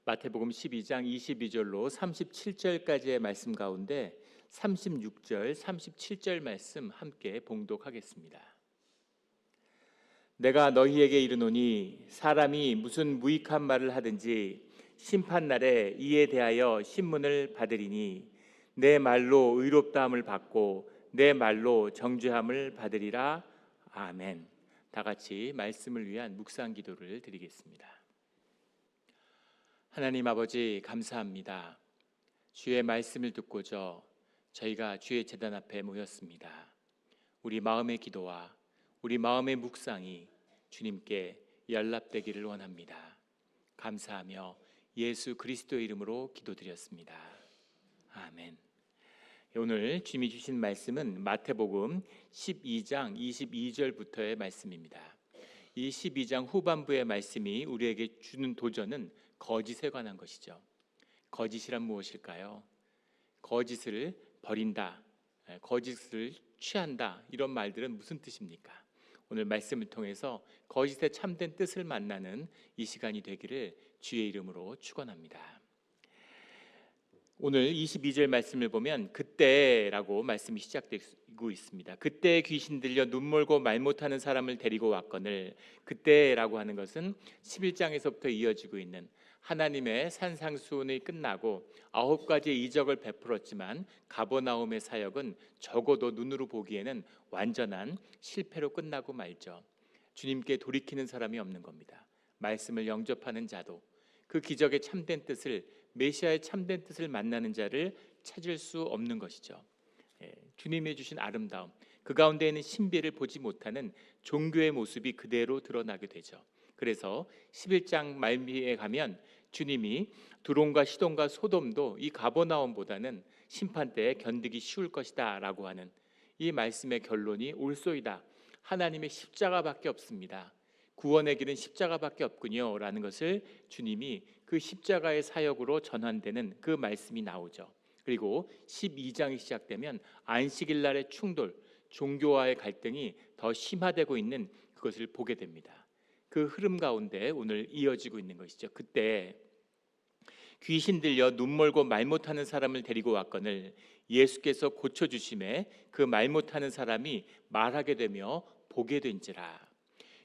마태복음 12장 22절로 37절까지의 말씀 가운데 36절, 37절 말씀 함께 봉독하겠습니다. 내가 너희에게 이르노니 사람이 무슨 무익한 말을 하든지 심판날에 이에 대하여 신문을 받으리니 내 말로 의롭다함을 받고 내 말로 정죄함을 받으리라. 아멘. 다 같이 말씀을 위한 묵상 기도를 드리겠습니다. 하나님 아버지, 감사합니다. 주의 말씀을 듣고자 저희가 주의 제단 앞에 모였습니다. 우리 마음의 기도와 우리 마음의 묵상이 주님께 연락되기를 원합니다. 감사하며 예수 그리스도의 이름으로 기도드렸습니다. 아멘. 오늘 주님이 주신 말씀은 마태복음 12장 22절부터의 말씀입니다. 이 12장 후반부의 말씀이 우리에게 주는 도전은 거짓에 관한 것이죠. 거짓이란 무엇일까요? 거짓을 버린다, 거짓을 취한다, 이런 말들은 무슨 뜻입니까? 오늘 말씀을 통해서 거짓의 참된 뜻을 만나는 이 시간이 되기를 주의 이름으로 축원합니다. 오늘 22절 말씀을 보면 그때라고 말씀이 시작되고 있습니다. 그때 귀신 들려 눈 멀고 말 못하는 사람을 데리고 왔거늘, 그때라고 하는 것은 11장에서부터 이어지고 있는 하나님의 산상수훈이 끝나고 9가지의 이적을 베풀었지만 가버나움의 사역은 적어도 눈으로 보기에는 완전한 실패로 끝나고 말죠. 주님께 돌이키는 사람이 없는 겁니다. 말씀을 영접하는 자도 그 기적의 참된 뜻을, 메시아의 참된 뜻을 만나는 자를 찾을 수 없는 것이죠. 주님이 주신 아름다움, 그 가운데 있는 신비를 보지 못하는 종교의 모습이 그대로 드러나게 되죠. 그래서 11장 말미에 가면 주님이 두론과 시돈과 소돔도 이 가버나움보다는 심판 때에 견디기 쉬울 것이다 라고 하는 이 말씀의 결론이 올소이다. 하나님의 십자가밖에 없습니다. 구원의 길은 십자가밖에 없군요 라는 것을 주님이 그 십자가의 사역으로 전환되는 그 말씀이 나오죠. 그리고 12장이 시작되면 안식일 날의 충돌, 종교와의 갈등이 더 심화되고 있는 그것을 보게 됩니다. 그 흐름 가운데 오늘 이어지고 있는 것이죠. 그때 귀신 들려 눈 멀고 말 못하는 사람을 데리고 왔거늘 예수께서 고쳐주심에 그 말 못하는 사람이 말하게 되며 보게 된지라.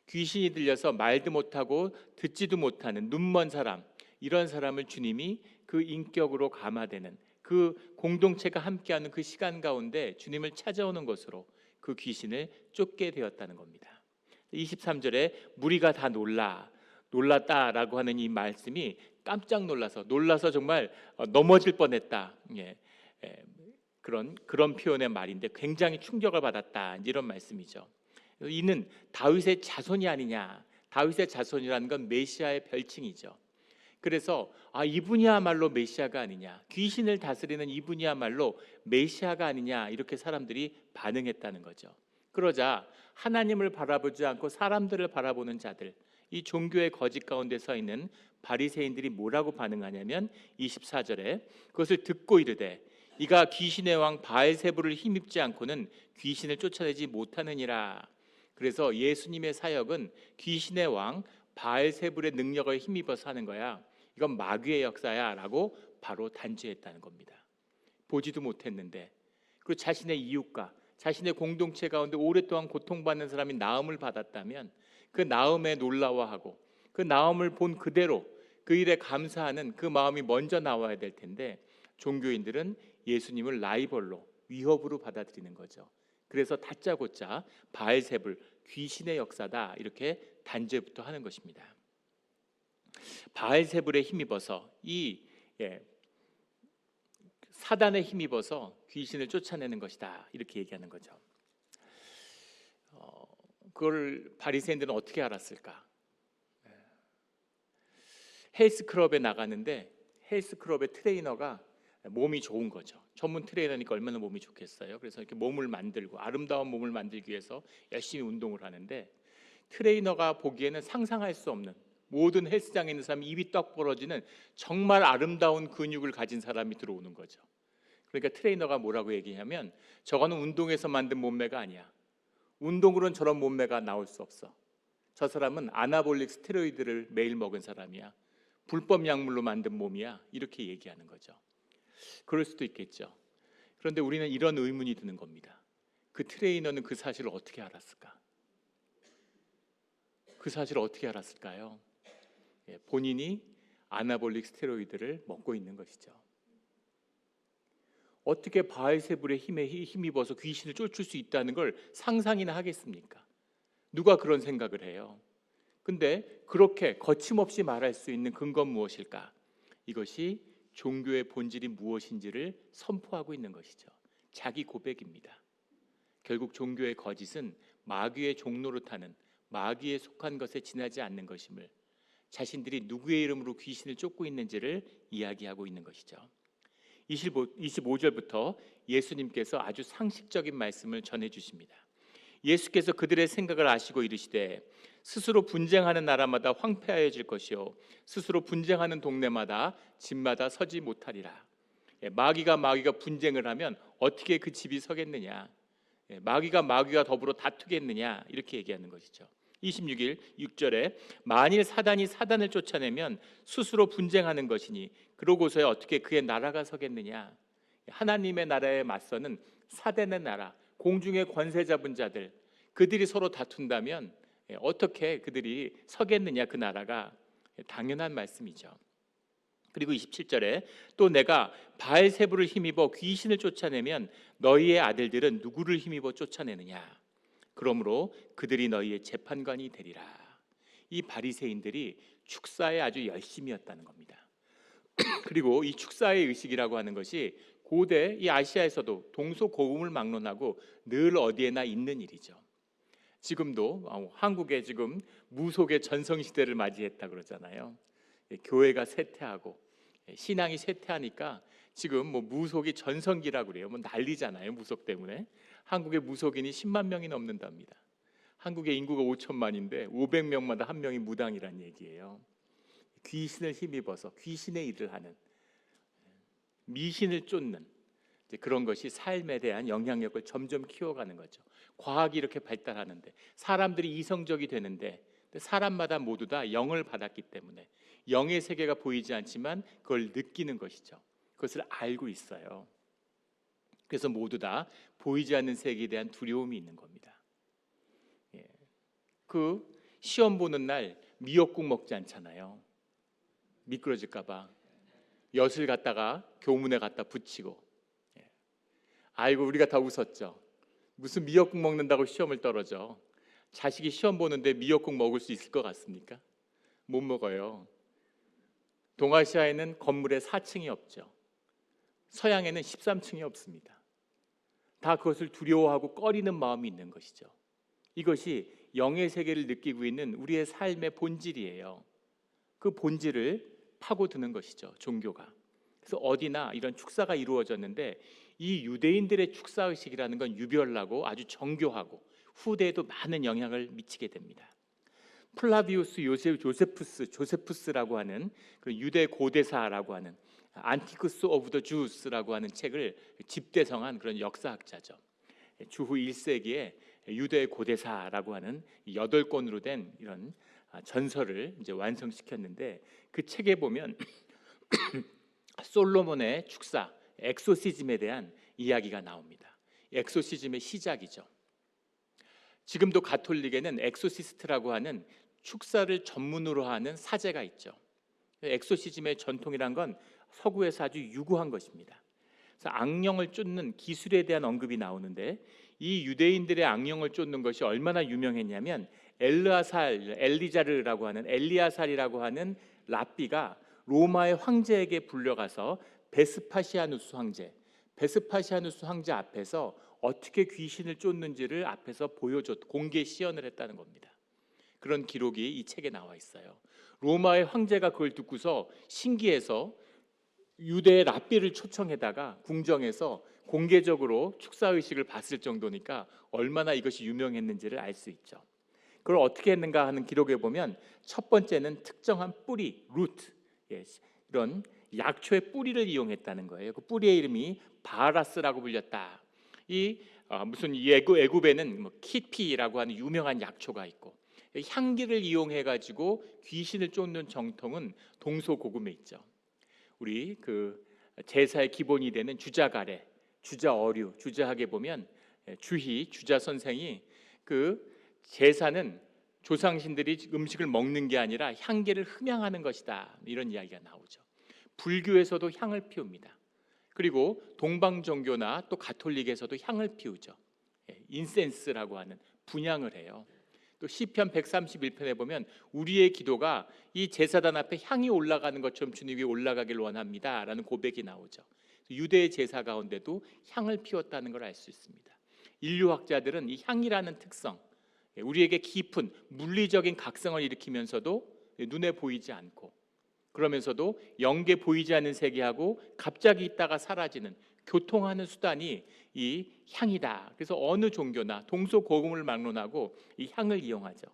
귀신이 들려서 말도 못하고 듣지도 못하는 눈먼 사람, 이런 사람을 주님이 그 인격으로 감화되는 그 공동체가 함께하는 그 시간 가운데 주님을 찾아오는 것으로 그 귀신을 쫓게 되었다는 겁니다. 23절에 무리가 다 놀랐다라고 하는 이 말씀이 깜짝 놀라서 정말 넘어질 뻔했다. 그런 표현의 말인데 굉장히 충격을 받았다, 이런 말씀이죠. 이는 다윗의 자손이 아니냐. 다윗의 자손이라는 건 메시아의 별칭이죠. 그래서 이분이야말로 메시아가 아니냐, 귀신을 다스리는 이분이야말로 메시아가 아니냐, 이렇게 사람들이 반응했다는 거죠. 그러자 하나님을 바라보지 않고 사람들을 바라보는 자들, 이 종교의 거짓 가운데 서 있는 바리새인들이 뭐라고 반응하냐면 24절에 그것을 듣고 이르되 이가 귀신의 왕 바알세불을 힘입지 않고는 귀신을 쫓아내지 못하느니라. 그래서 예수님의 사역은 귀신의 왕 바알세불의 능력을 힘입어서 하는 거야, 이건 마귀의 역사야 라고 바로 단죄했다는 겁니다. 보지도 못했는데, 그리고 자신의 이웃과 자신의 공동체 가운데 오랫동안 고통받는 사람이 나음을 받았다면 그 나음에 놀라워하고 그 나음을 본 그대로 그 일에 감사하는 그 마음이 먼저 나와야 될 텐데, 종교인들은 예수님을 라이벌로, 위협으로 받아들이는 거죠. 그래서 다짜고짜 바알세불, 귀신의 역사다, 이렇게 단죄부터 하는 것입니다. 바알세불에 힘입어서 사단에 힘입어서 귀신을 쫓아내는 것이다, 이렇게 얘기하는 거죠. 그걸 바리새인들은 어떻게 알았을까? 헬스클럽에 나가는데 헬스클럽의 트레이너가 몸이 좋은 거죠. 전문 트레이너니까 얼마나 몸이 좋겠어요. 그래서 이렇게 몸을 만들고 아름다운 몸을 만들기 위해서 열심히 운동을 하는데, 트레이너가 보기에는 상상할 수 없는, 모든 헬스장에 있는 사람이 입이 떡 벌어지는 정말 아름다운 근육을 가진 사람이 들어오는 거죠. 그러니까 트레이너가 뭐라고 얘기하냐면, 저거는 운동에서 만든 몸매가 아니야. 운동으로는 저런 몸매가 나올 수 없어. 저 사람은 아나볼릭 스테로이드를 매일 먹은 사람이야. 불법 약물로 만든 몸이야. 이렇게 얘기하는 거죠. 그럴 수도 있겠죠. 그런데 우리는 이런 의문이 드는 겁니다. 그 트레이너는 그 사실을 어떻게 알았을까? 그 사실을 어떻게 알았을까요? 본인이 아나볼릭 스테로이드를 먹고 있는 것이죠. 어떻게 바알세불의 힘에 힘입어서 귀신을 쫓을 수 있다는 걸 상상이나 하겠습니까? 누가 그런 생각을 해요? 근데 그렇게 거침없이 말할 수 있는 근거는 무엇일까? 이것이 종교의 본질이 무엇인지를 선포하고 있는 것이죠. 자기 고백입니다. 결국 종교의 거짓은 마귀의 종노릇하는, 마귀에 속한 것에 지나지 않는 것임을, 자신들이 누구의 이름으로 귀신을 쫓고 있는지를 이야기하고 있는 것이죠. 25절부터 예수님께서 아주 상식적인 말씀을 전해주십니다. 예수께서 그들의 생각을 아시고 이르시되 스스로 분쟁하는 나라마다 황폐하여질 것이요 스스로 분쟁하는 동네마다 집마다 서지 못하리라. 마귀가 분쟁을 하면 어떻게 그 집이 서겠느냐? 마귀가 더불어 다투겠느냐? 이렇게 얘기하는 것이죠. 6절에 만일 사단이 사단을 쫓아내면 스스로 분쟁하는 것이니 그러고서야 어떻게 그의 나라가 서겠느냐? 하나님의 나라에 맞서는 사단의 나라, 공중의 권세 잡은 자들, 그들이 서로 다툰다면 어떻게 그들이 서겠느냐? 그 나라가. 당연한 말씀이죠. 그리고 27절에 또 내가 바알세불을 힘입어 귀신을 쫓아내면 너희의 아들들은 누구를 힘입어 쫓아내느냐? 그러므로 그들이 너희의 재판관이 되리라. 이 바리새인들이 축사에 아주 열심이었다는 겁니다. 그리고 이 축사의 의식이라고 하는 것이 고대 이 아시아에서도 동서고금을 막론하고 늘 어디에나 있는 일이죠. 지금도 한국에 지금 무속의 전성시대를 맞이했다 그러잖아요. 교회가 쇠퇴하고 신앙이 쇠퇴하니까 지금 무속이 전성기라고 그래요. 난리잖아요. 무속 때문에. 한국의 무속인이 10만 명이 넘는답니다. 한국의 인구가 5천만인데 500명마다 한 명이 무당이란 얘기예요. 귀신을 힘입어서 귀신의 일을 하는, 미신을 쫓는 그런 것이 삶에 대한 영향력을 점점 키워가는 거죠. 과학이 이렇게 발달하는데, 사람들이 이성적이 되는데, 사람마다 모두 다 영을 받았기 때문에 영의 세계가 보이지 않지만 그걸 느끼는 것이죠. 그것을 알고 있어요. 그래서 모두 다 보이지 않는 세계에 대한 두려움이 있는 겁니다. 그 시험 보는 날 미역국 먹지 않잖아요. 미끄러질까 봐 엿을 갖다가 교문에 갖다 붙이고. 아이고, 우리가 다 웃었죠. 무슨 미역국 먹는다고 시험을 떨어져. 자식이 시험 보는데 미역국 먹을 수 있을 것 같습니까? 못 먹어요. 동아시아에는 건물에 4층이 없죠. 서양에는 13층이 없습니다. 다 그것을 두려워하고 꺼리는 마음이 있는 것이죠. 이것이 영의 세계를 느끼고 있는 우리의 삶의 본질이에요. 그 본질을 파고드는 것이죠, 종교가. 그래서 어디나 이런 축사가 이루어졌는데, 이 유대인들의 축사의식이라는 건 유별나고 아주 정교하고 후대에도 많은 영향을 미치게 됩니다. 플라비우스 조세푸스라고 하는 그 유대 고대사라고 하는 안티쿠스 오브 더 주스라고 하는 책을 집대성한 그런 역사학자죠. 주후 1세기에 유대 고대사라고 하는 8권으로 된 이런 전설을 이제 완성시켰는데, 그 책에 보면 솔로몬의 축사, 엑소시즘에 대한 이야기가 나옵니다. 엑소시즘의 시작이죠. 지금도 가톨릭에는 엑소시스트라고 하는 축사를 전문으로 하는 사제가 있죠. 엑소시즘의 전통이란 건 서구에서 아주 유구한 것입니다. 그래서 악령을 쫓는 기술에 대한 언급이 나오는데, 이 유대인들의 악령을 쫓는 것이 얼마나 유명했냐면 엘리자르라고 하는 엘리아살이라고 하는 랍비가 로마의 황제에게 불려가서 베스파시아누스 황제 앞에서 어떻게 귀신을 쫓는지를 앞에서 공개 시연을 했다는 겁니다. 그런 기록이 이 책에 나와 있어요. 로마의 황제가 그걸 듣고서 신기해서 유대의 랍비를 초청해다가 궁정에서 공개적으로 축사의식을 봤을 정도니까 얼마나 이것이 유명했는지를 알 수 있죠. 그걸 어떻게 했는가 하는 기록에 보면, 첫 번째는 특정한 뿌리, 루트, 이런 약초의 뿌리를 이용했다는 거예요. 그 뿌리의 이름이 바라스라고 불렸다. 무슨 애굽에는 키피라고 하는 유명한 약초가 있고, 향기를 이용해 가지고 귀신을 쫓는 정통은 동서고금에 있죠. 우리 그 제사의 기본이 되는 주자가래, 주자어류, 주자학에 보면 주희, 주자 선생이 그 제사는 조상신들이 음식을 먹는 게 아니라 향기를 흠양하는 것이다, 이런 이야기가 나오죠. 불교에서도 향을 피웁니다. 그리고 동방 종교나 또 가톨릭에서도 향을 피우죠. 인센스라고 하는 분향을 해요. 또 시편 131편에 보면 우리의 기도가 이 제사단 앞에 향이 올라가는 것처럼 주님 위에 올라가길 원합니다라는 고백이 나오죠. 유대의 제사 가운데도 향을 피웠다는 걸 알 수 있습니다. 인류학자들은 이 향이라는 특성, 우리에게 깊은 물리적인 각성을 일으키면서도 눈에 보이지 않고, 그러면서도 영계 보이지 않는 세계하고 갑자기 있다가 사라지는 교통하는 수단이 이 향이다. 그래서 어느 종교나 동서고금을 막론하고 이 향을 이용하죠.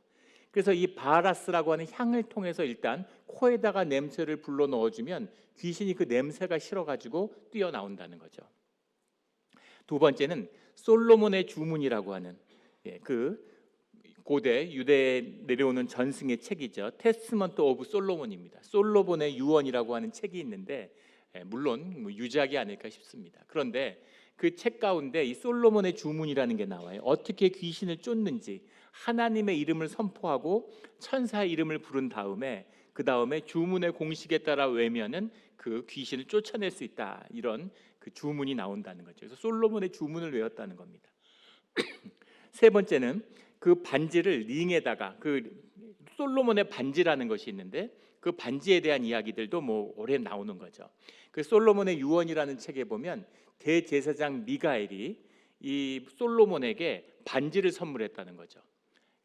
그래서 이 바라스라고 하는 향을 통해서 일단 코에다가 냄새를 불러 넣어주면 귀신이 그 냄새가 싫어가지고 뛰어나온다는 거죠. 두 번째는 솔로몬의 주문이라고 하는 그 고대 유대에 내려오는 전승의 책이죠. 테스먼트 오브 솔로몬입니다. 솔로몬의 유언이라고 하는 책이 있는데 물론 유작이 아닐까 싶습니다. 그런데 그 책 가운데 이 솔로몬의 주문이라는 게 나와요. 어떻게 귀신을 쫓는지 하나님의 이름을 선포하고 천사의 이름을 부른 다음에 그 다음에 주문의 공식에 따라 외면은 그 귀신을 쫓아낼 수 있다, 이런 그 주문이 나온다는 거죠. 그래서 솔로몬의 주문을 외웠다는 겁니다. 세 번째는 그 반지를 링에다가, 그 솔로몬의 반지라는 것이 있는데 그 반지에 대한 이야기들도 뭐 오래 나오는 거죠. 그 솔로몬의 유언이라는 책에 보면 대제사장 미가엘이 이 솔로몬에게 반지를 선물했다는 거죠.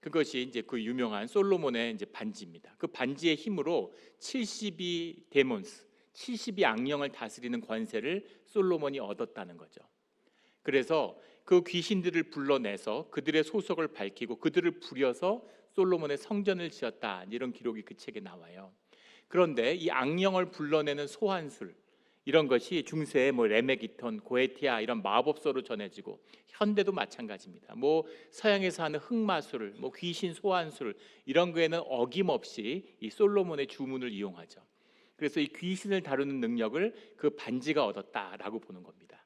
그것이 이제 그 유명한 솔로몬의 이제 반지입니다. 그 반지의 힘으로 72 데몬스, 72 악령을 다스리는 권세를 솔로몬이 얻었다는 거죠. 그래서 그 귀신들을 불러내서 그들의 소속을 밝히고 그들을 부려서 솔로몬의 성전을 지었다, 이런 기록이 그 책에 나와요. 그런데 이 악령을 불러내는 소환술, 이런 것이 중세의 뭐 레메기톤, 고에티아 이런 마법서로 전해지고 현대도 마찬가지입니다. 뭐 서양에서 하는 흑마술, 뭐 귀신 소환술, 이런 거에는 어김없이 이 솔로몬의 주문을 이용하죠. 그래서 이 귀신을 다루는 능력을 그 반지가 얻었다라고 보는 겁니다.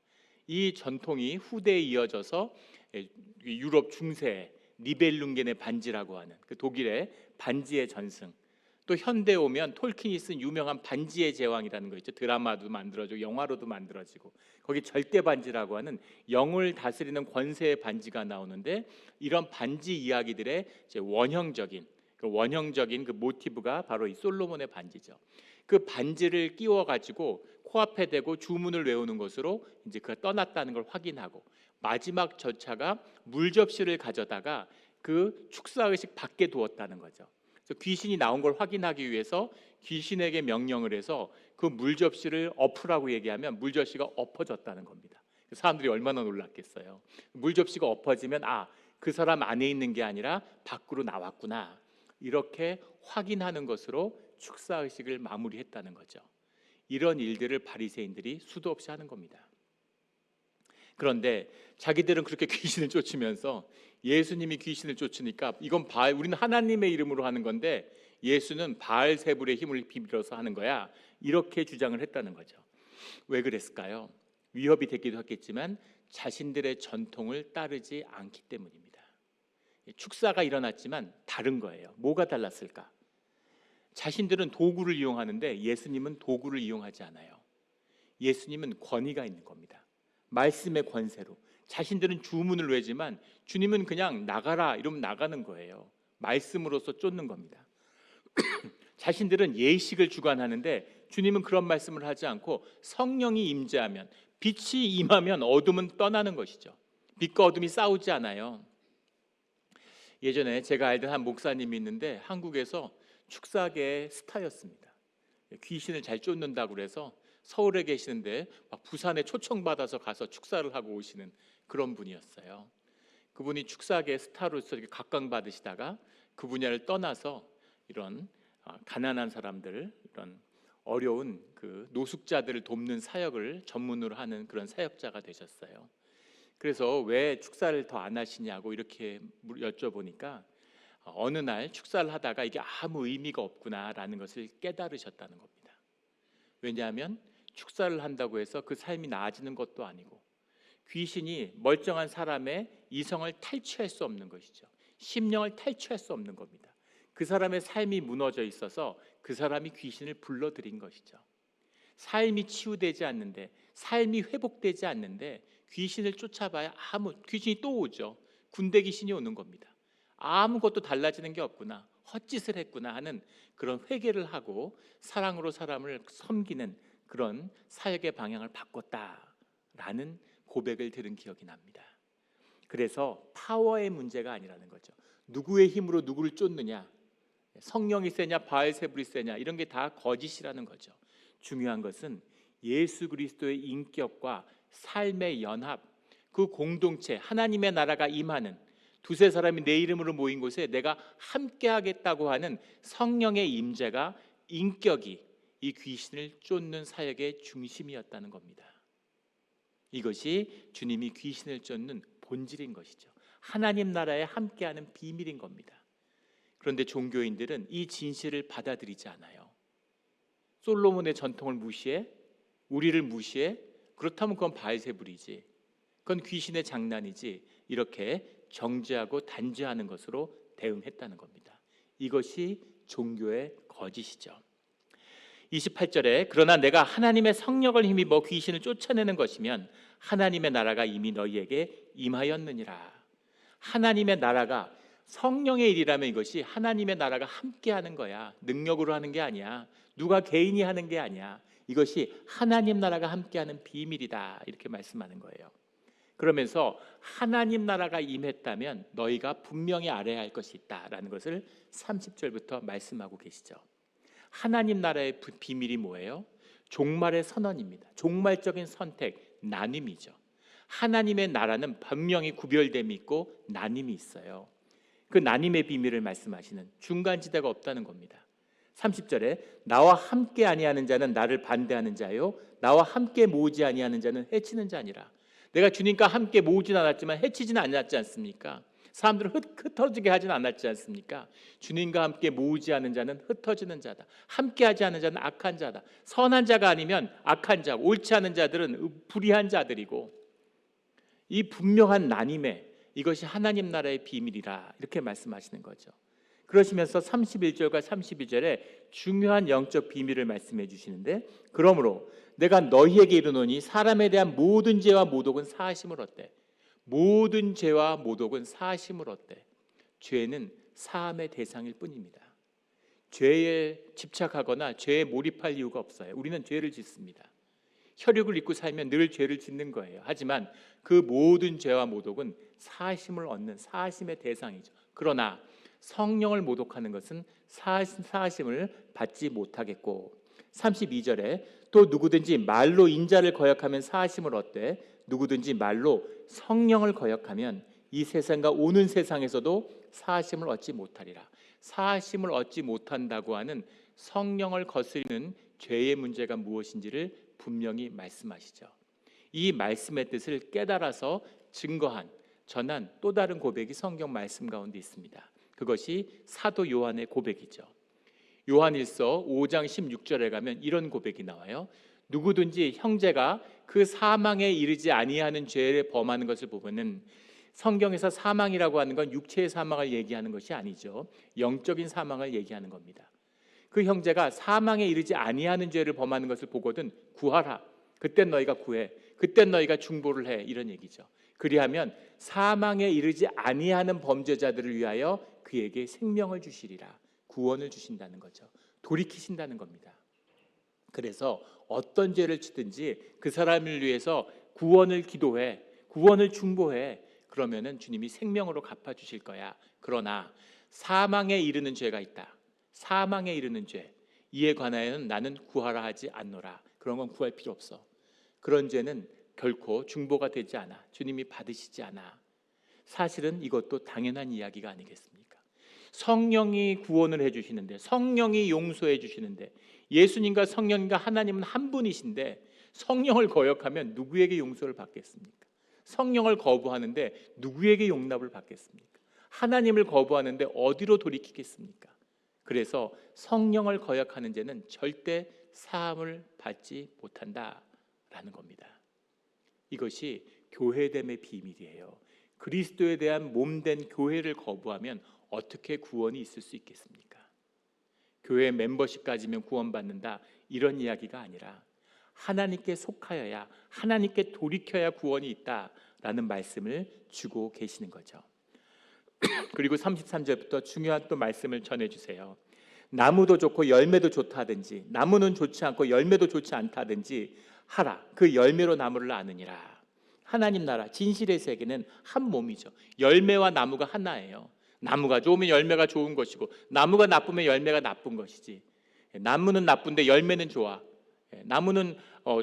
이 전통이 후대에 이어져서 유럽 중세 니벨룽겐의 반지라고 하는 그 독일의 반지의 전승, 또 현대 오면 톨킨이 쓴 유명한 반지의 제왕이라는 거 있죠. 드라마도 만들어지고 영화로도 만들어지고 거기 절대 반지라고 하는 영을 다스리는 권세의 반지가 나오는데, 이런 반지 이야기들의 이제 원형적인 그 모티브가 바로 이 솔로몬의 반지죠. 그 반지를 끼워 가지고 코앞에 대고 주문을 외우는 것으로 이제 그가 떠났다는 걸 확인하고, 마지막 절차가 물접시를 가져다가 그 축사의식 밖에 두었다는 거죠. 그래서 귀신이 나온 걸 확인하기 위해서 귀신에게 명령을 해서 그 물접시를 엎으라고 얘기하면 물접시가 엎어졌다는 겁니다. 사람들이 얼마나 놀랐겠어요. 물접시가 엎어지면 그 사람 안에 있는 게 아니라 밖으로 나왔구나, 이렇게 확인하는 것으로 축사의식을 마무리했다는 거죠. 이런 일들을 바리새인들이 수도 없이 하는 겁니다. 그런데 자기들은 그렇게 귀신을 쫓으면서 예수님이 귀신을 쫓으니까 이건 우리는 하나님의 이름으로 하는 건데 예수는 바알세불의 힘을 빌어서 하는 거야, 이렇게 주장을 했다는 거죠. 왜 그랬을까요? 위협이 됐기도 했겠지만 자신들의 전통을 따르지 않기 때문입니다. 축사가 일어났지만 다른 거예요. 뭐가 달랐을까? 자신들은 도구를 이용하는데 예수님은 도구를 이용하지 않아요. 예수님은 권위가 있는 겁니다. 말씀의 권세로. 자신들은 주문을 외지만 주님은 그냥 나가라 이러면 나가는 거예요. 말씀으로서 쫓는 겁니다. 자신들은 예식을 주관하는데 주님은 그런 말씀을 하지 않고 성령이 임재하면, 빛이 임하면 어둠은 떠나는 것이죠. 빛과 어둠이 싸우지 않아요. 예전에 제가 알던 한 목사님이 있는데 한국에서 축사계의 스타였습니다. 귀신을 잘 쫓는다고 그래서 서울에 계시는데 막 부산에 초청받아서 가서 축사를 하고 오시는 그런 분이었어요. 그분이 축사계 스타로서 이렇게 각광받으시다가 그 분야를 떠나서 이런 가난한 사람들, 이런 어려운 그 노숙자들을 돕는 사역을 전문으로 하는 그런 사역자가 되셨어요. 그래서 왜 축사를 더 안 하시냐고 이렇게 여쭤보니까 어느 날 축사를 하다가 이게 아무 의미가 없구나라는 것을 깨달으셨다는 겁니다. 왜냐하면 축사를 한다고 해서 그 삶이 나아지는 것도 아니고 귀신이 멀쩡한 사람의 이성을 탈취할 수 없는 것이죠. 심령을 탈취할 수 없는 겁니다. 그 사람의 삶이 무너져 있어서 그 사람이 귀신을 불러들인 것이죠. 삶이 치유되지 않는데, 삶이 회복되지 않는데 귀신을 쫓아봐야 귀신이 또 오죠. 군대 귀신이 오는 겁니다. 아무것도 달라지는 게 없구나, 헛짓을 했구나 하는 그런 회개를 하고 사랑으로 사람을 섬기는 그런 사역의 방향을 바꿨다라는 고백을 들은 기억이 납니다. 그래서 파워의 문제가 아니라는 거죠. 누구의 힘으로 누구를 쫓느냐, 성령이 세냐 바알세불이 세냐, 이런 게 다 거짓이라는 거죠. 중요한 것은 예수 그리스도의 인격과 삶의 연합, 그 공동체, 하나님의 나라가 임하는, 두세 사람이 내 이름으로 모인 곳에 내가 함께 하겠다고 하는 성령의 임재가, 인격이 이 귀신을 쫓는 사역의 중심이었다는 겁니다. 이것이 주님이 귀신을 쫓는 본질인 것이죠. 하나님 나라에 함께하는 비밀인 겁니다. 그런데 종교인들은 이 진실을 받아들이지 않아요. 솔로몬의 전통을 무시해? 우리를 무시해? 그렇다면 그건 바알세불이지, 그건 귀신의 장난이지, 이렇게 정죄하고 단죄하는 것으로 대응했다는 겁니다. 이것이 종교의 거짓이죠. 28절에 그러나 내가 하나님의 성령을 힘입어 귀신을 쫓아내는 것이면 하나님의 나라가 이미 너희에게 임하였느니라. 하나님의 나라가 성령의 일이라면 이것이 하나님의 나라가 함께하는 거야. 능력으로 하는 게 아니야. 누가 개인이 하는 게 아니야. 이것이 하나님 나라가 함께하는 비밀이다, 이렇게 말씀하는 거예요. 그러면서 하나님 나라가 임했다면 너희가 분명히 알아야 할 것이 있다라는 것을 30절부터 말씀하고 계시죠. 하나님 나라의 비밀이 뭐예요? 종말의 선언입니다. 종말적인 선택, 나눔이죠. 하나님의 나라는 분명히 구별됨이 있고 나눔이 있어요. 그 나눔의 비밀을 말씀하시는 중간지대가 없다는 겁니다. 30절에 나와 함께 아니하는 자는 나를 반대하는 자요, 나와 함께 모으지 아니하는 자는 해치는 자니라. 내가 주님과 함께 모으진 않았지만 해치지는 않았지 않습니까? 사람들을 흩어지게 하진 않았지 않습니까? 주님과 함께 모으지 않은 자는 흩어지는 자다. 함께하지 않은 자는 악한 자다. 선한 자가 아니면 악한 자, 옳지 않은 자들은 불의한 자들이고, 이 분명한 나눔에 이것이 하나님 나라의 비밀이라, 이렇게 말씀하시는 거죠. 그러시면서 31절과 32절에 중요한 영적 비밀을 말씀해 주시는데, 그러므로 내가 너희에게 이르노니 사람에 대한 모든 죄와 모독은 사하심을 얻되, 모든 죄와 모독은 사하심을 얻되, 죄는 사함의 대상일 뿐입니다. 죄에 집착하거나 죄에 몰입할 이유가 없어요. 우리는 죄를 짓습니다. 혈육을 입고 살면 늘 죄를 짓는 거예요. 하지만 그 모든 죄와 모독은 사하심을 얻는 사하심의 대상이죠. 그러나 성령을 모독하는 것은 사하심을 받지 못하겠고, 32절에 또 누구든지 말로 인자를 거역하면 사하심을 얻되 누구든지 말로 성령을 거역하면 이 세상과 오는 세상에서도 사하심을 얻지 못하리라. 사하심을 얻지 못한다고 하는 성령을 거스리는 죄의 문제가 무엇인지를 분명히 말씀하시죠. 이 말씀의 뜻을 깨달아서 증거한, 전한 또 다른 고백이 성경 말씀 가운데 있습니다. 그것이 사도 요한의 고백이죠. 요한일서 5장 16절에 가면 이런 고백이 나와요. 누구든지 형제가 그 사망에 이르지 아니하는 죄를 범하는 것을 보면은, 성경에서 사망이라고 하는 건 육체의 사망을 얘기하는 것이 아니죠. 영적인 사망을 얘기하는 겁니다. 그 형제가 사망에 이르지 아니하는 죄를 범하는 것을 보거든 구하라. 그땐 너희가 구해. 그땐 너희가 중보를 해. 이런 얘기죠. 그리하면 사망에 이르지 아니하는 범죄자들을 위하여 그에게 생명을 주시리라. 구원을 주신다는 거죠. 돌이키신다는 겁니다. 그래서 어떤 죄를 짓든지 그 사람을 위해서 구원을 기도해, 구원을 중보해. 그러면은 주님이 생명으로 갚아주실 거야. 그러나 사망에 이르는 죄가 있다. 사망에 이르는 죄, 이에 관하여는 나는 구하라 하지 않노라. 그런 건 구할 필요 없어. 그런 죄는 결코 중보가 되지 않아. 주님이 받으시지 않아. 사실은 이것도 당연한 이야기가 아니겠습니까? 성령이 구원을 해주시는데, 성령이 용서해 주시는데, 예수님과 성령님과 하나님은 한 분이신데 성령을 거역하면 누구에게 용서를 받겠습니까? 성령을 거부하는데 누구에게 용납을 받겠습니까? 하나님을 거부하는데 어디로 돌이키겠습니까? 그래서 성령을 거역하는 자는 절대 사함을 받지 못한다라는 겁니다. 이것이 교회됨의 비밀이에요. 그리스도에 대한 몸된 교회를 거부하면 어떻게 구원이 있을 수 있겠습니까? 교회 멤버십 가지면 구원받는다, 이런 이야기가 아니라 하나님께 속하여야, 하나님께 돌이켜야 구원이 있다라는 말씀을 주고 계시는 거죠. 그리고 33절부터 중요한 또 말씀을 전해주세요. 나무도 좋고 열매도 좋다 하든지, 나무는 좋지 않고 열매도 좋지 않다 하든지 하라. 그 열매로 나무를 아느니라. 하나님 나라 진실의 세계는 한 몸이죠. 열매와 나무가 하나예요. 나무가 좋으면 열매가 좋은 것이고, 나무가 나쁘면 열매가 나쁜 것이지. 나무는 나쁜데 열매는 좋아, 나무는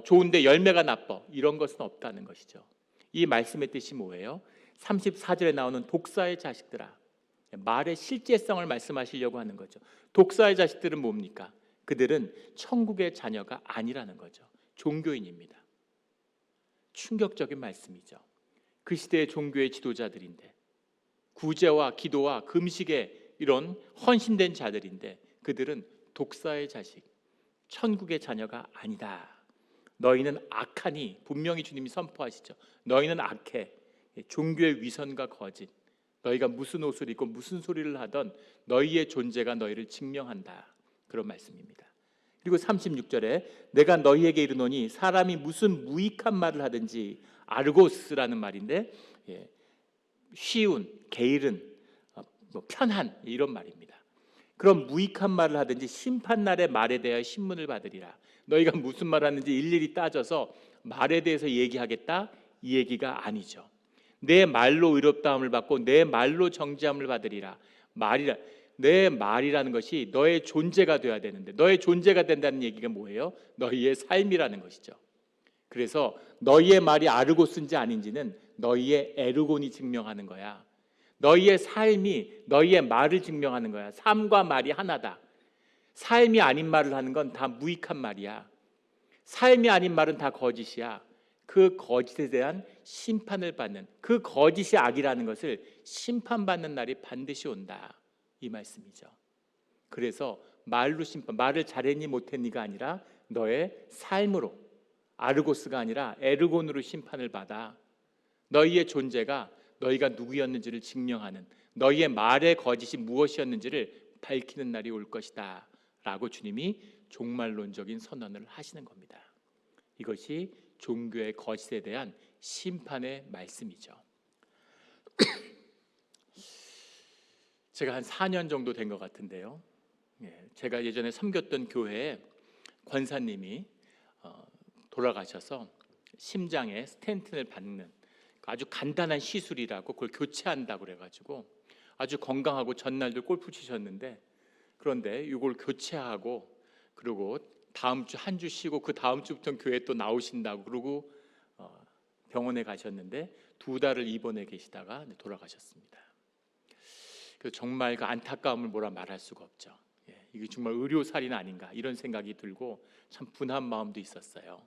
좋은데 열매가 나빠, 이런 것은 없다는 것이죠. 이 말씀의 뜻이 뭐예요? 34절에 나오는 독사의 자식들아, 말의 실제성을 말씀하시려고 하는 거죠. 독사의 자식들은 뭡니까? 그들은 천국의 자녀가 아니라는 거죠. 종교인입니다. 충격적인 말씀이죠. 그 시대의 종교의 지도자들인데, 구제와 기도와 금식에 이런 헌신된 자들인데, 그들은 독사의 자식, 천국의 자녀가 아니다. 너희는 악하니, 분명히 주님이 선포하시죠. 너희는 악해. 종교의 위선과 거짓, 너희가 무슨 옷을 입고 무슨 소리를 하던 너희의 존재가 너희를 증명한다, 그런 말씀입니다. 그리고 36절에 내가 너희에게 이르노니 사람이 무슨 무익한 말을 하든지, 아르고스라는 말인데 쉬운, 게으른, 편한, 이런 말입니다. 그런 무익한 말을 하든지 심판날의 말에 대하여 신문을 받으리라. 너희가 무슨 말을 하는지 일일이 따져서 말에 대해서 얘기하겠다, 이 얘기가 아니죠. 내 말로 의롭다함을 받고 내 말로 정죄함을 받으리라. 말이라, 내 말이라는 것이 너의 존재가 되어야 되는데, 너의 존재가 된다는 얘기가 뭐예요? 너희의 삶이라는 것이죠. 그래서 너희의 말이 아르고스인지 아닌지는 너희의 에르곤이 증명하는 거야. 너희의 삶이 너희의 말을 증명하는 거야. 삶과 말이 하나다. 삶이 아닌 말을 하는 건 다 무익한 말이야. 삶이 아닌 말은 다 거짓이야. 그 거짓에 대한 심판을 받는, 그 거짓이 악이라는 것을 심판받는 날이 반드시 온다, 이 말씀이죠. 그래서 말로 심판, 말을 잘했니 못했니가 아니라 너의 삶으로, 아르고스가 아니라 에르곤으로 심판을 받아. 너희의 존재가 너희가 누구였는지를 증명하는, 너희의 말의 거짓이 무엇이었는지를 밝히는 날이 올 것이다 라고 주님이 종말론적인 선언을 하시는 겁니다. 이것이 종교의 거짓에 대한 심판의 말씀이죠. 제가 한 4년 정도 된 것 같은데요, 제가 예전에 섬겼던 교회에 권사님이 돌아가셔서 심장에 스텐트를 받는 아주 간단한 시술이라고, 그걸 교체한다고 그래가지고 아주 건강하고 전날도 골프 치셨는데, 그런데 이걸 교체하고 그리고 다음 주 한 주 쉬고 그 다음 주부터는 교회 또 나오신다고 그러고 병원에 가셨는데 2달을 입원해 계시다가 돌아가셨습니다. 그래서 정말 그 안타까움을 뭐라 말할 수가 없죠. 이게 정말 의료살인 아닌가, 이런 생각이 들고 참 분한 마음도 있었어요.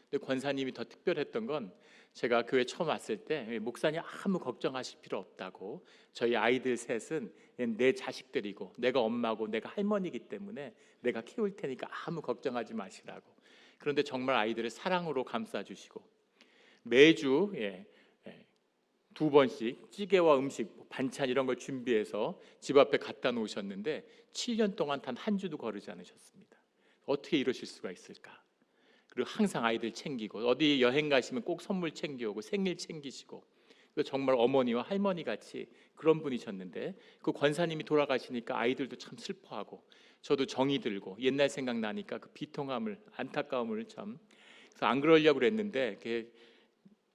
근데 권사님이 더 특별했던 건, 제가 교회 처음 왔을 때 목사님 아무 걱정하실 필요 없다고, 저희 아이들 셋은 내 자식들이고 내가 엄마고 내가 할머니이기 때문에 내가 키울 테니까 아무 걱정하지 마시라고. 그런데 정말 아이들을 사랑으로 감싸주시고 매주 2번씩 찌개와 음식, 반찬 이런 걸 준비해서 집 앞에 갖다 놓으셨는데 7년 동안 단 한 주도 거르지 않으셨습니다. 어떻게 이러실 수가 있을까? 그리고 항상 아이들 챙기고, 어디 여행 가시면 꼭 선물 챙겨오고 생일 챙기시고, 정말 어머니와 할머니 같이 그런 분이셨는데, 그 권사님이 돌아가시니까 아이들도 참 슬퍼하고 저도 정이 들고 옛날 생각나니까 그 비통함을, 안타까움을 참, 그래서 안 그러려고 그랬는데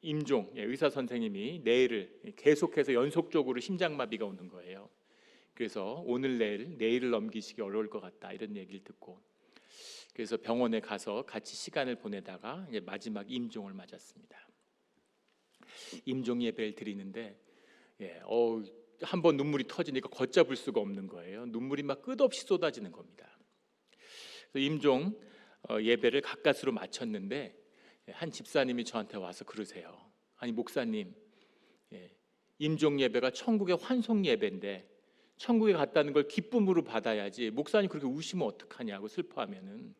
임종 의사 선생님이 내일을 계속해서 연속적으로 심장마비가 오는 거예요. 그래서 오늘 내일을 넘기시기 어려울 것 같다, 이런 얘기를 듣고, 그래서 병원에 가서 같이 시간을 보내다가 이제 마지막 임종을 맞았습니다. 임종 예배를 드리는데 한번 눈물이 터지니까 걷잡을 수가 없는 거예요. 눈물이 막 끝없이 쏟아지는 겁니다. 그래서 임종 예배를 가까스로 마쳤는데 한 집사님이 저한테 와서 그러세요. 아니 목사님, 임종 예배가 천국의 환송 예배인데 천국에 갔다는 걸 기쁨으로 받아야지 목사님 그렇게 우시면 어떡하냐고 슬퍼하면은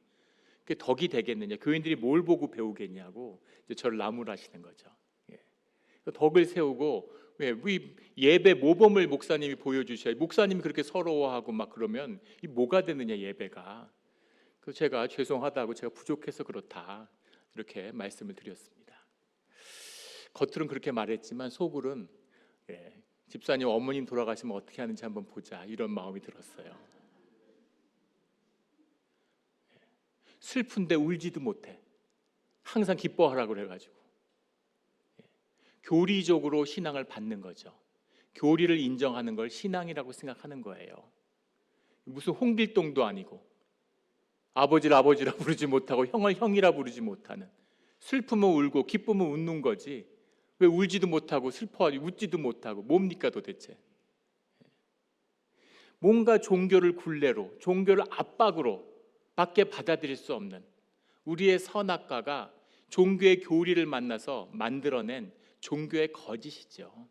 그게 덕이 되겠느냐, 교인들이 뭘 보고 배우겠냐고 이제 저를 나무라시는 거죠. 예. 덕을 세우고 왜 우리 예배 모범을 목사님이 보여주셔야, 목사님이 그렇게 서러워하고 막 그러면 이 뭐가 되느냐 예배가. 그래서 제가 죄송하다고, 제가 부족해서 그렇다 이렇게 말씀을 드렸습니다. 겉으로는 그렇게 말했지만 속으로는 집사님 어머님 돌아가시면 어떻게 하는지 한번 보자 이런 마음이 들었어요. 슬픈데 울지도 못해. 항상 기뻐하라고 그래가지고 교리적으로 신앙을 받는 거죠. 교리를 인정하는 걸 신앙이라고 생각하는 거예요. 무슨 홍길동도 아니고 아버지를 아버지라 부르지 못하고 형을 형이라 부르지 못하는, 슬프면 울고 기쁘면 웃는 거지 왜 울지도 못하고 슬퍼하지 웃지도 못하고 뭡니까 도대체. 뭔가 종교를 굴레로, 종교를 압박으로 밖에 받아들일 수 없는 우리의 선악과가 종교의 교리를 만나서 만들어낸 종교의 거짓이죠.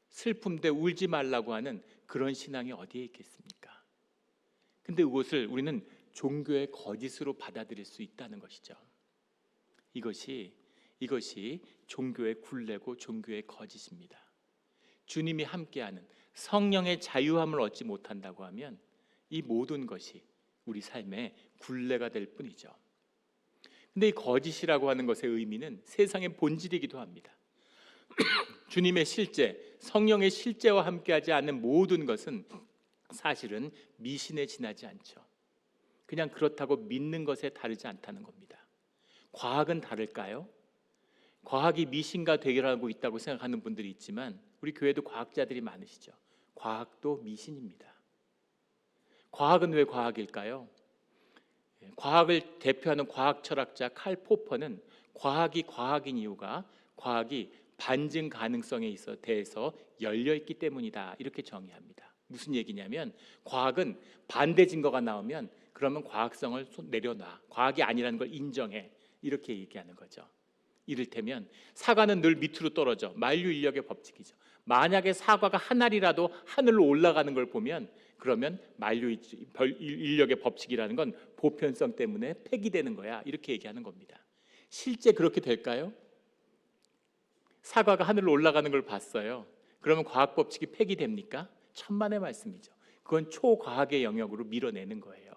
슬픔데 울지 말라고 하는 그런 신앙이 어디에 있겠습니까? 근데 이것을 우리는 종교의 거짓으로 받아들일 수 있다는 것이죠. 이것이 종교의 굴레고 종교의 거짓입니다. 주님이 함께하는 성령의 자유함을 얻지 못한다고 하면 이 모든 것이 우리 삶의 굴레가 될 뿐이죠. 근데 이 거짓이라고 하는 것의 의미는 세상의 본질이기도 합니다. 주님의 실제, 성령의 실제와 함께하지 않는 모든 것은 사실은 미신에 지나지 않죠. 그냥 그렇다고 믿는 것에 다르지 않다는 겁니다. 과학은 다를까요? 과학이 미신과 대결하고 있다고 생각하는 분들이 있지만 우리 교회도 과학자들이 많으시죠. 과학도 미신입니다. 과학은 왜 과학일까요? 과학을 대표하는 과학 철학자 칼 포퍼는 과학이 과학인 이유가 과학이 반증 가능성에 대해서 열려있기 때문이다 이렇게 정의합니다. 무슨 얘기냐면 과학은 반대 증거가 나오면 그러면 과학성을 내려놔, 과학이 아니라는 걸 인정해 이렇게 얘기하는 거죠. 이를테면 사과는 늘 밑으로 떨어져, 만류인력의 법칙이죠. 만약에 사과가 한 알이라도 하늘로 올라가는 걸 보면 그러면 만류인력의 법칙이라는 건 보편성 때문에 폐기되는 거야 이렇게 얘기하는 겁니다. 실제 그렇게 될까요? 사과가 하늘로 올라가는 걸 봤어요. 그러면 과학 법칙이 폐기됩니까? 천만의 말씀이죠. 그건 초과학의 영역으로 밀어내는 거예요.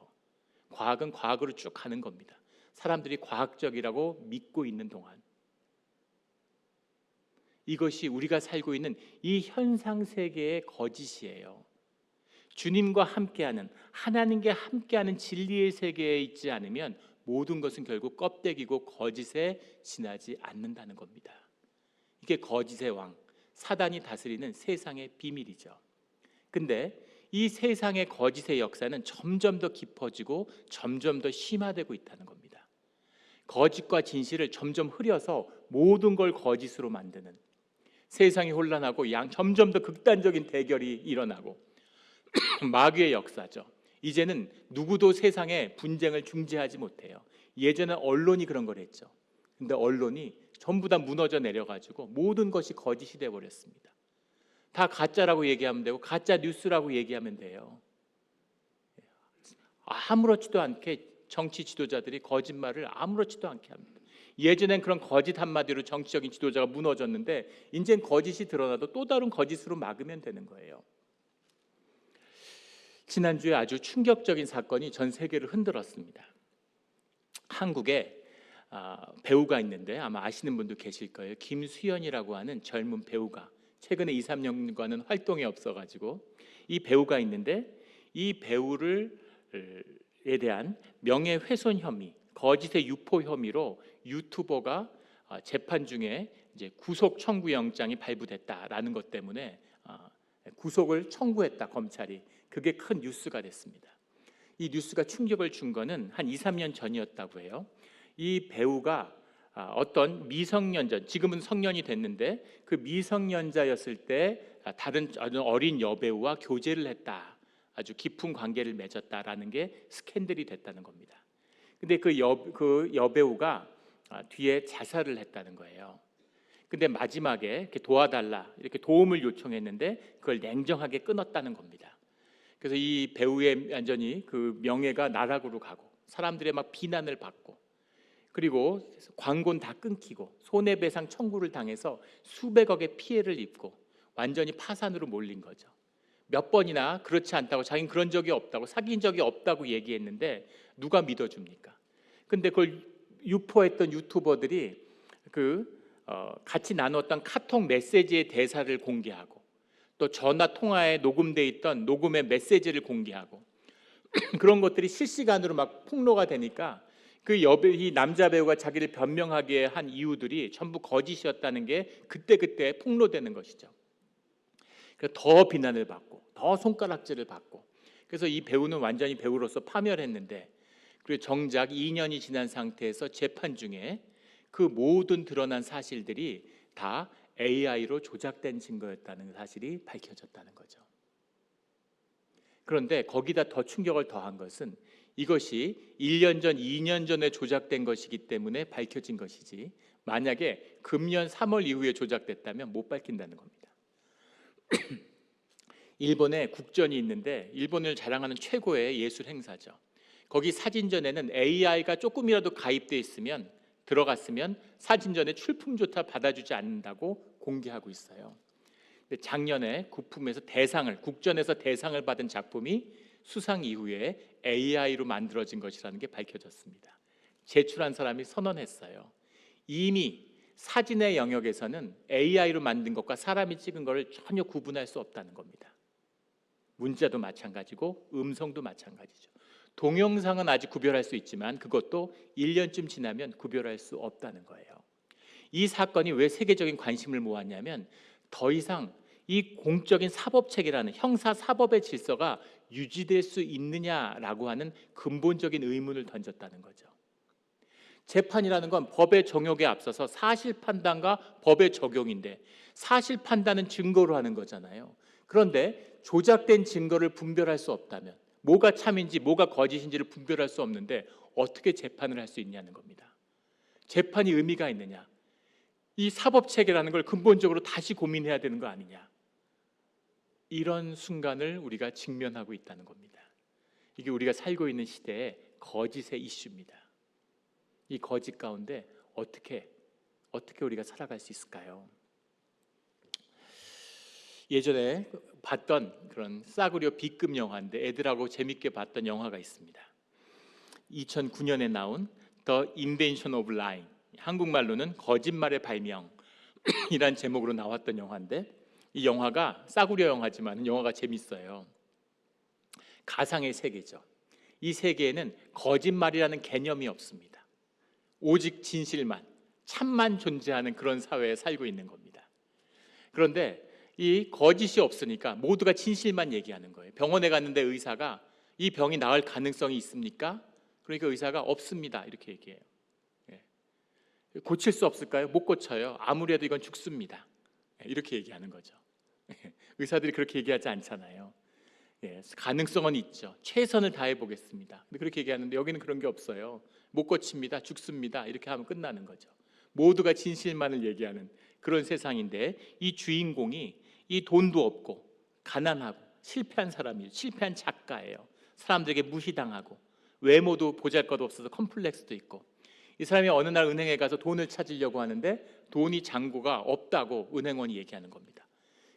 과학은 과학으로 쭉 가는 겁니다. 사람들이 과학적이라고 믿고 있는 동안. 이것이 우리가 살고 있는 이 현상 세계의 거짓이에요. 주님과 함께하는, 하나님과 함께하는 진리의 세계에 있지 않으면 모든 것은 결국 껍데기고 거짓에 지나지 않는다는 겁니다. 이게 거짓의 왕, 사단이 다스리는 세상의 비밀이죠. 근데 이 세상의 거짓의 역사는 점점 더 깊어지고 점점 더 심화되고 있다는 겁니다. 거짓과 진실을 점점 흐려서 모든 걸 거짓으로 만드는, 세상이 혼란하고 점점 더 극단적인 대결이 일어나고 마귀의 역사죠. 이제는 누구도 세상의 분쟁을 중재하지 못해요. 예전에 언론이 그런 걸 했죠. 근데 언론이 전부 다 무너져 내려가지고 모든 것이 거짓이 되어버렸습니다. 다 가짜라고 얘기하면 되고 가짜 뉴스라고 얘기하면 돼요. 아무렇지도 않게 정치 지도자들이 거짓말을 아무렇지도 않게 합니다. 예전엔 그런 거짓 한마디로 정치적인 지도자가 무너졌는데 이제는 거짓이 드러나도 또 다른 거짓으로 막으면 되는 거예요. 지난주에 아주 충격적인 사건이 전 세계를 흔들었습니다. 한국에 배우가 있는데 아마 아시는 분도 계실 거예요. 김수현이라고 하는 젊은 배우가 최근에 2, 3년간은 활동이 없어가지고 이 배우가 있는데 이 배우에 대한 명예훼손 혐의, 거짓의 유포 혐의로 유튜버가 재판 중에 이제 구속 청구 영장이 발부됐다라는 것 때문에 구속을 청구했다 검찰이. 그게 큰 뉴스가 됐습니다. 이 뉴스가 충격을 준 거는 한 2, 3년 전이었다고 해요. 이 배우가 어떤 미성년자, 지금은 성년이 됐는데 그 미성년자였을 때 다른 어린 여배우와 교제를 했다, 아주 깊은 관계를 맺었다라는 게 스캔들이 됐다는 겁니다. 근데 그 여배우가 뒤에 자살을 했다는 거예요. 근데 마지막에 이렇게 도와달라 이렇게 도움을 요청했는데 그걸 냉정하게 끊었다는 겁니다. 그래서 이 배우의 완전히 그 명예가 나락으로 가고 사람들의 막 비난을 받고 그리고 광고는 다 끊기고 손해배상 청구를 당해서 수백억의 피해를 입고 완전히 파산으로 몰린 거죠. 몇 번이나 그렇지 않다고 자기는 그런 적이 없다고 사귄 적이 없다고 얘기했는데 누가 믿어줍니까? 근데 그걸 유포했던 유튜버들이 같이 나눴던 카톡 메시지의 대사를 공개하고 또 전화 통화에 녹음돼 있던 녹음의 메시지를 공개하고 그런 것들이 실시간으로 막 폭로가 되니까 이 남자 배우가 자기를 변명하게 한 이유들이 전부 거짓이었다는 게 그때 폭로되는 것이죠. 그래서 더 비난을 받고 더 손가락질을 받고 그래서 이 배우는 완전히 배우로서 파멸했는데 그리고 정작 2년이 지난 상태에서 재판 중에 그 모든 드러난 사실들이 다 AI로 조작된 증거였다는 사실이 밝혀졌다는 거죠. 그런데 거기다 더 충격을 더한 것은 이것이 1년 전, 2년 전에 조작된 것이기 때문에 밝혀진 것이지 만약에 금년 3월 이후에 조작됐다면 못 밝힌다는 겁니다. 일본에 국전이 있는데 일본을 자랑하는 최고의 예술 행사죠. 거기 사진전에는 AI가 조금이라도 가입돼 있으면 들어갔으면 사진전의 출품조차 받아주지 않는다고 공개하고 있어요. 근데 작년에 국품에서 국전에서 대상을 받은 작품이 수상 이후에 AI로 만들어진 것이라는 게 밝혀졌습니다. 제출한 사람이 선언했어요. 이미 사진의 영역에서는 AI로 만든 것과 사람이 찍은 것을 전혀 구분할 수 없다는 겁니다. 문자도 마찬가지고 음성도 마찬가지죠. 동영상은 아직 구별할 수 있지만 그것도 1년쯤 지나면 구별할 수 없다는 거예요. 이 사건이 왜 세계적인 관심을 모았냐면 더 이상 이 공적인 사법체계라는 형사사법의 질서가 유지될 수 있느냐라고 하는 근본적인 의문을 던졌다는 거죠. 재판이라는 건 법의 정욕에 앞서서 사실 판단과 법의 적용인데 사실 판단은 증거로 하는 거잖아요. 그런데 조작된 증거를 분별할 수 없다면 뭐가 참인지 뭐가 거짓인지를 분별할 수 없는데 어떻게 재판을 할 수 있냐는 겁니다. 재판이 의미가 있느냐? 이 사법체계라는 걸 근본적으로 다시 고민해야 되는 거 아니냐? 이런 순간을 우리가 직면하고 있다는 겁니다. 이게 우리가 살고 있는 시대의 거짓의 이슈입니다. 이 거짓 가운데 어떻게 우리가 살아갈 수 있을까요? 예전에 봤던 그런 싸구려 B급 영화인데 애들하고 재밌게 봤던 영화가 있습니다. 2009년에 나온 The Invention of Lying, 한국말로는 거짓말의 발명이란 제목으로 나왔던 영화인데 이 영화가 싸구려 영화지만 영화가 재밌어요. 가상의 세계죠. 이 세계에는 거짓말이라는 개념이 없습니다. 오직 진실만, 참만 존재하는 그런 사회에 살고 있는 겁니다. 그런데 이 거짓이 없으니까 모두가 진실만 얘기하는 거예요. 병원에 갔는데 의사가 이 병이 나을 가능성이 있습니까? 그러니까 의사가 없습니다 이렇게 얘기해요. 고칠 수 없을까요? 못 고쳐요. 아무리 해도 이건 죽습니다 이렇게 얘기하는 거죠. 의사들이 그렇게 얘기하지 않잖아요. 가능성은 있죠. 최선을 다해 보겠습니다. 그렇게 얘기하는데 여기는 그런 게 없어요. 못 고칩니다. 죽습니다. 이렇게 하면 끝나는 거죠. 모두가 진실만을 얘기하는 그런 세상인데 이 주인공이 이 돈도 없고 가난하고 실패한 사람이에요. 실패한 작가예요. 사람들에게 무시당하고 외모도 보잘것 없어서 컴플렉스도 있고 이 사람이 어느 날 은행에 가서 돈을 찾으려고 하는데 돈이 잔고가 없다고 은행원이 얘기하는 겁니다.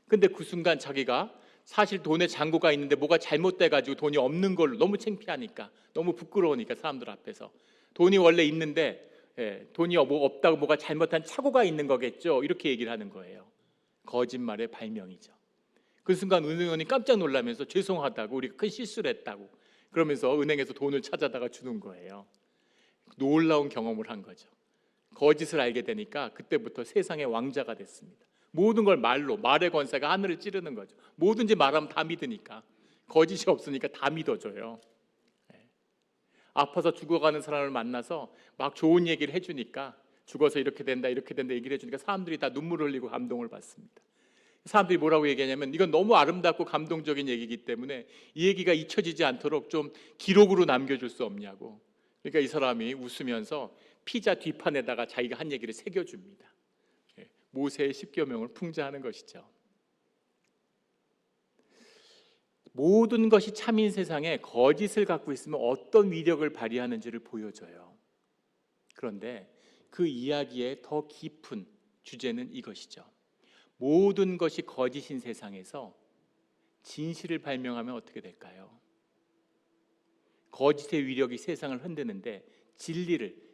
근데 그 순간 자기가 사실 돈에 잔고가 있는데 뭐가 잘못돼가지고 돈이 없는 걸로 너무 창피하니까 너무 부끄러우니까 사람들 앞에서 돈이 원래 있는데 돈이 뭐 없다고 뭐가 잘못한 착오가 있는 거겠죠 이렇게 얘기를 하는 거예요. 거짓말의 발명이죠. 그 순간 은행원이 깜짝 놀라면서 죄송하다고 우리가 큰 실수를 했다고 그러면서 은행에서 돈을 찾아다가 주는 거예요. 놀라운 경험을 한 거죠. 거짓을 알게 되니까 그때부터 세상의 왕자가 됐습니다. 모든 걸 말의 권세가 하늘을 찌르는 거죠. 뭐든지 말하면 다 믿으니까 거짓이 없으니까 다 믿어줘요. 아파서 죽어가는 사람을 만나서 막 좋은 얘기를 해주니까 죽어서 이렇게 된다 얘기를 해주니까 사람들이 다 눈물을 흘리고 감동을 받습니다. 사람들이 뭐라고 얘기하냐면 이건 너무 아름답고 감동적인 얘기이기 때문에 이 얘기가 잊혀지지 않도록 좀 기록으로 남겨줄 수 없냐고. 그러니까 이 사람이 웃으면서 피자 뒷판에다가 자기가 한 얘기를 새겨줍니다. 모세의 십계명을 풍자하는 것이죠. 모든 것이 참인 세상에 거짓을 갖고 있으면 어떤 위력을 발휘하는지를 보여줘요. 그런데 그 이야기의 더 깊은 주제는 이것이죠. 모든 것이 거짓인 세상에서 진실을 발명하면 어떻게 될까요? 거짓의 위력이 세상을 흔드는데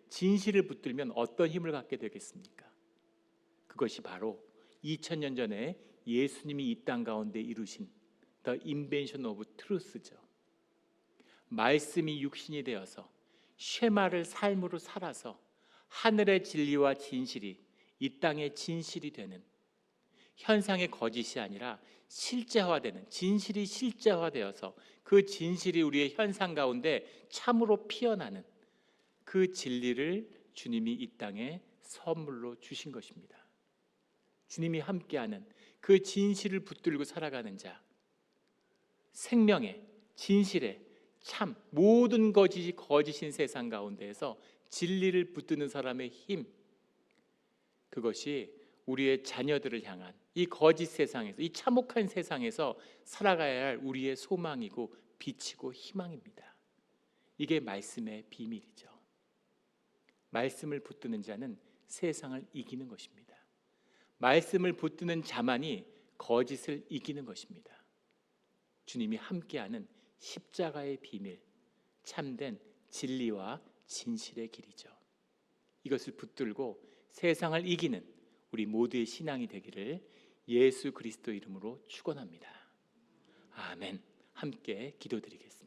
진실을 붙들면 어떤 힘을 갖게 되겠습니까? 그것이 바로 2000년 전에 예수님이 이 땅 가운데 이루신 The Invention of Truth죠. 말씀이 육신이 되어서 쉐마를 삶으로 살아서 하늘의 진리와 진실이 이 땅의 진실이 되는, 현상의 거짓이 아니라 실제화되는, 진실이 실제화되어서 그 진실이 우리의 현상 가운데 참으로 피어나는 그 진리를 주님이 이 땅에 선물로 주신 것입니다. 주님이 함께하는 그 진실을 붙들고 살아가는 자, 생명의 진실의 참 모든 거짓이 거짓인 세상 가운데에서 진리를 붙드는 사람의 힘, 그것이 우리의 자녀들을 향한 이 거짓 세상에서, 이 참혹한 세상에서 살아가야 할 우리의 소망이고 빛이고 희망입니다. 이게 말씀의 비밀이죠. 말씀을 붙드는 자는 세상을 이기는 것입니다. 말씀을 붙드는 자만이 거짓을 이기는 것입니다. 주님이 함께하는 십자가의 비밀, 참된 진리와 진실의 길이죠. 이것을 붙들고 세상을 이기는 우리 모두의 신앙이 되기를 예수 그리스도 이름으로 축원합니다. 아멘. 함께 기도드리겠습니다.